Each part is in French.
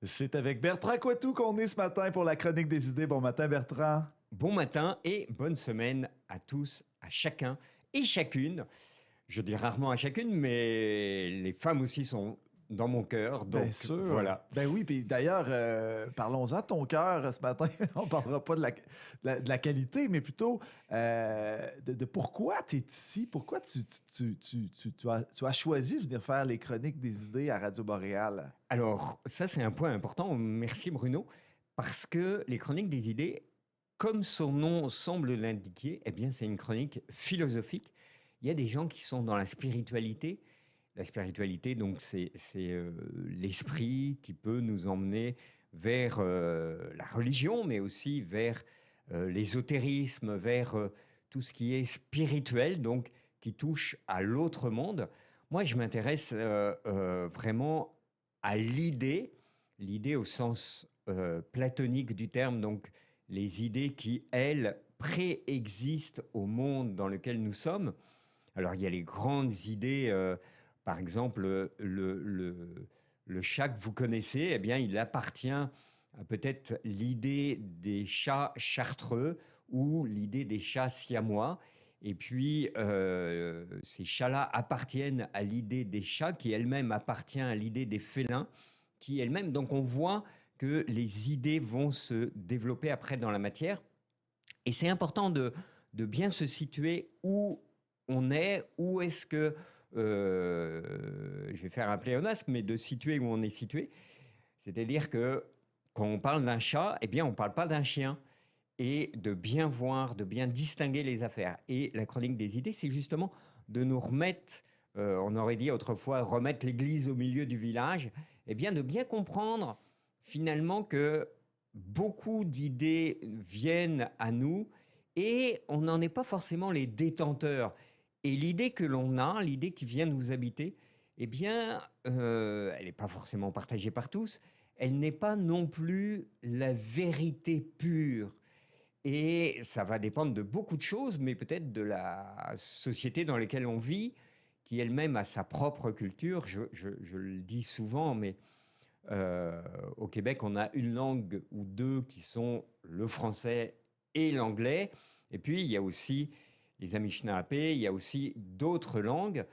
C'est avec Bertrand Coitou qu'on est ce matin pour la chronique des idées. Bon matin, Bertrand. Bon matin et bonne semaine à tous, à chacun et chacune. Je dis rarement à chacune, mais les femmes aussi sont dans mon cœur. Bien Donc sûr. voilà. Ben oui, puis d'ailleurs, parlons-en de ton cœur ce matin. On parlera pas de la qualité, mais plutôt de pourquoi tu es ici, pourquoi tu as choisi de venir faire les chroniques des idées à Radio Boréal. Alors ça c'est un point important. Merci Bruno. Parce que les chroniques des idées, comme son nom semble l'indiquer, eh bien c'est une chronique philosophique. Il y a des gens qui sont dans la spiritualité. La spiritualité, donc, c'est l'esprit qui peut nous emmener vers la religion, mais aussi vers l'ésotérisme, vers tout ce qui est spirituel, donc qui touche à l'autre monde. Moi, je m'intéresse vraiment à l'idée au sens platonique du terme, donc les idées qui, elles, préexistent au monde dans lequel nous sommes. Alors, il y a les grandes idées, par exemple, le chat que vous connaissez, eh bien, il appartient à peut-être l'idée des chats chartreux ou l'idée des chats siamois. Et puis, ces chats-là appartiennent à l'idée des chats, qui elle-même appartient à l'idée des félins, qui elle-même. Donc, on voit que les idées vont se développer après dans la matière. Et c'est important de bien se situer où on est, où est-ce que, je vais faire un pléonasme, mais de situer où on est situé. C'est-à-dire que quand on parle d'un chat, eh bien, on ne parle pas d'un chien. Et de bien voir, de bien distinguer les affaires. Et la chronique des idées, c'est justement de nous remettre, on aurait dit autrefois, remettre l'église au milieu du village, eh bien, de bien comprendre finalement que beaucoup d'idées viennent à nous et on n'en est pas forcément les détenteurs. Et l'idée que l'on a, l'idée qui vient nous habiter, eh bien, elle n'est pas forcément partagée par tous. Elle n'est pas non plus la vérité pure. Et ça va dépendre de beaucoup de choses, mais peut-être de la société dans laquelle on vit, qui elle-même a sa propre culture. Je le dis souvent, mais au Québec, on a une langue ou deux qui sont le français et l'anglais. Et puis, il y a aussi les Anishinaabe, il y a aussi d'autres langues.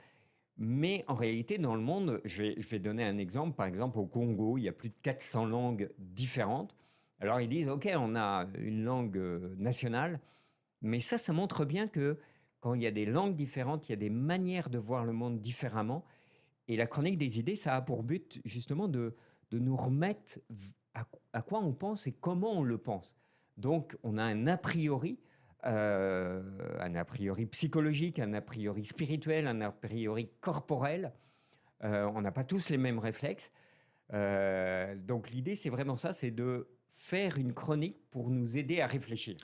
Mais en réalité, dans le monde, je vais donner un exemple. Par exemple, au Congo, il y a plus de 400 langues différentes. Alors, ils disent, OK, on a une langue nationale. Mais ça montre bien que quand il y a des langues différentes, il y a des manières de voir le monde différemment. Et la chronique des idées, ça a pour but justement de nous remettre à quoi on pense et comment on le pense. Donc, on a un a priori psychologique, un a priori spirituel, un a priori corporel. On n'a pas tous les mêmes réflexes. Donc, l'idée, c'est vraiment ça, c'est de faire une chronique pour nous aider à réfléchir.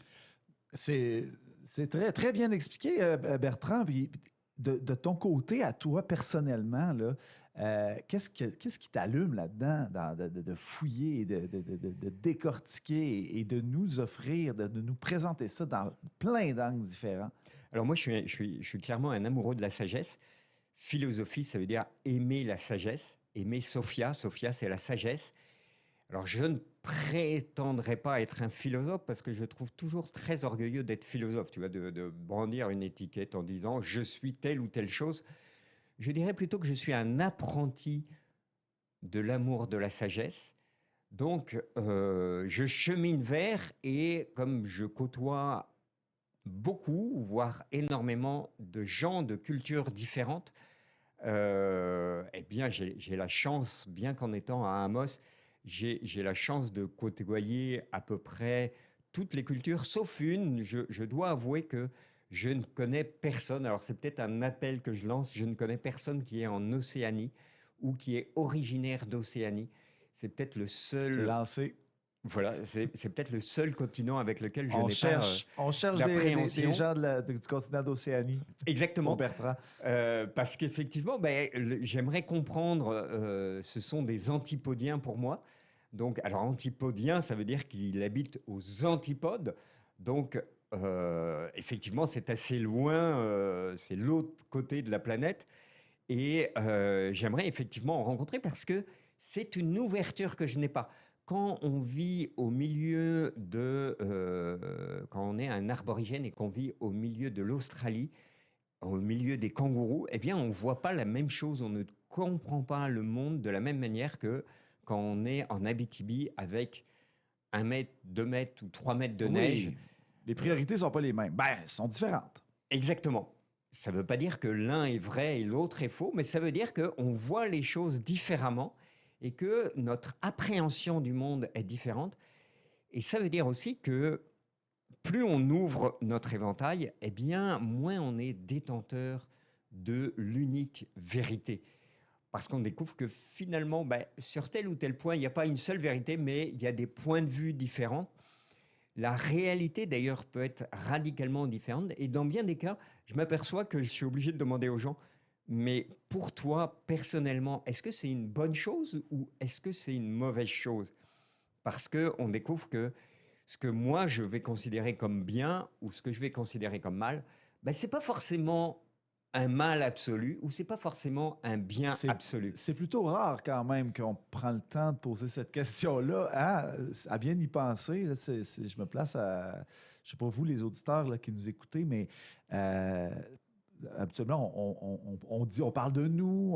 C'est, c'est très, très bien expliqué, Bertrand. Puis de ton côté, à toi personnellement, là, qu'est-ce qui t'allume là-dedans, de fouiller, de décortiquer et de nous offrir, de nous présenter ça dans plein d'angles différents? Alors moi, je suis clairement un amoureux de la sagesse. Philosophie, ça veut dire aimer la sagesse. Aimer Sophia. Sophia, c'est la sagesse. Alors je ne prétendrai pas être un philosophe parce que je trouve toujours très orgueilleux d'être philosophe, tu vois, de brandir une étiquette en disant je suis telle ou telle chose. Je dirais plutôt que je suis un apprenti de l'amour de la sagesse. Donc je chemine vers et comme je côtoie beaucoup, voire énormément de gens de cultures différentes, eh bien, j'ai la chance, bien qu'en étant à Amos, j'ai la chance de côtoyer à peu près toutes les cultures, sauf une. Je dois avouer que je ne connais personne. Alors, c'est peut-être un appel que je lance. Je ne connais personne qui est en Océanie ou qui est originaire d'Océanie. C'est peut-être le C'est seul. lancé. Voilà, c'est peut-être le seul continent avec lequel je On n'ai pas cherche, on cherche des d'appréhension. gens du continent d'Océanie pour Exactement. Bertrand. Parce qu'effectivement, ben, j'aimerais comprendre, ce sont des antipodiens pour moi. Donc, alors antipodien, ça veut dire qu'il habite aux antipodes. Donc, effectivement, c'est assez loin, c'est l'autre côté de la planète. Et j'aimerais effectivement en rencontrer parce que c'est une ouverture que je n'ai pas. Quand on vit au milieu quand on est un aborigène et qu'on vit au milieu de l'Australie, au milieu des kangourous, eh bien, on ne voit pas la même chose, on ne comprend pas le monde de la même manière que quand on est en Abitibi avec 1 mètre, 2 mètres ou 3 mètres de neige. Oui, les priorités ne sont pas les mêmes. Ben, elles sont différentes. Exactement. Ça ne veut pas dire que l'un est vrai et l'autre est faux, mais ça veut dire qu'on voit les choses différemment et que notre appréhension du monde est différente. Et ça veut dire aussi que plus on ouvre notre éventail, eh bien, moins on est détenteur de l'unique vérité. Parce qu'on découvre que finalement, sur tel ou tel point, il n'y a pas une seule vérité, mais il y a des points de vue différents. La réalité, d'ailleurs, peut être radicalement différente. Et dans bien des cas, je m'aperçois que je suis obligé de demander aux gens, mais pour toi, personnellement, est-ce que c'est une bonne chose ou est-ce que c'est une mauvaise chose? Parce qu'on découvre que ce que moi, je vais considérer comme bien ou ce que je vais considérer comme mal, ce n'est pas forcément un mal absolu ou c'est pas forcément un bien absolu. C'est plutôt rare quand même qu'on prend le temps de poser cette question-là, hein, à bien y penser. Là, je me place à, je sais pas vous les auditeurs là, qui nous écoutez, mais habituellement on parle de nous,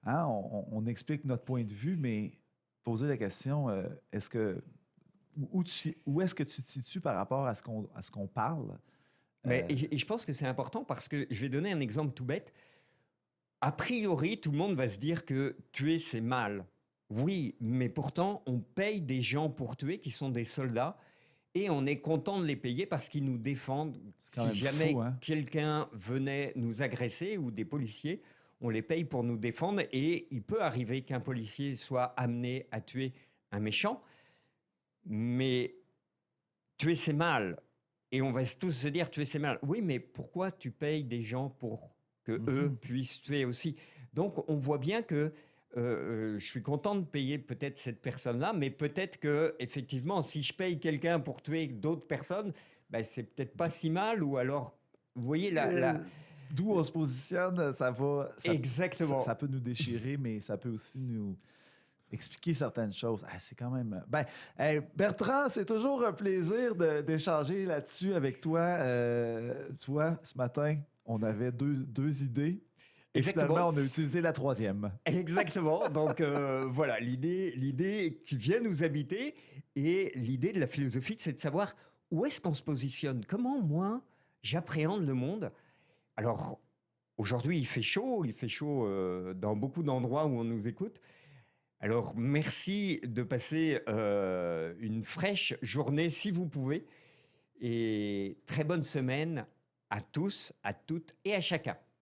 on explique notre point de vue, mais poser la question, est-ce que où est-ce que tu te situes par rapport à ce qu'on parle? Et je pense que c'est important parce que je vais donner un exemple tout bête. A priori, tout le monde va se dire que tuer, c'est mal. Oui, mais pourtant, on paye des gens pour tuer qui sont des soldats et on est content de les payer parce qu'ils nous défendent. Si jamais quelqu'un venait nous agresser ou des policiers, on les paye pour nous défendre et il peut arriver qu'un policier soit amené à tuer un méchant, mais tuer, c'est mal. Et on va tous se dire, tuer, c'est mal. Oui, mais pourquoi tu payes des gens pour que eux puissent tuer aussi? Donc, on voit bien que je suis content de payer peut-être cette personne-là, mais peut-être que effectivement, si je paye quelqu'un pour tuer d'autres personnes, c'est peut-être pas si mal. Ou alors, vous voyez, d'où on se positionne, Exactement. Ça peut nous déchirer, mais ça peut aussi nous expliquer certaines choses. C'est quand même... Bertrand, c'est toujours un plaisir d'échanger là-dessus avec toi. Tu vois, ce matin, on avait deux idées. Et finalement, on a utilisé la troisième. Exactement. Donc, voilà, l'idée qui vient nous habiter. Et l'idée de la philosophie, c'est de savoir où est-ce qu'on se positionne. Comment, moi, j'appréhende le monde. Alors, aujourd'hui, il fait chaud dans beaucoup d'endroits où on nous écoute. Alors, merci de passer une fraîche journée si vous pouvez. Et très bonne semaine à tous, à toutes et à chacun.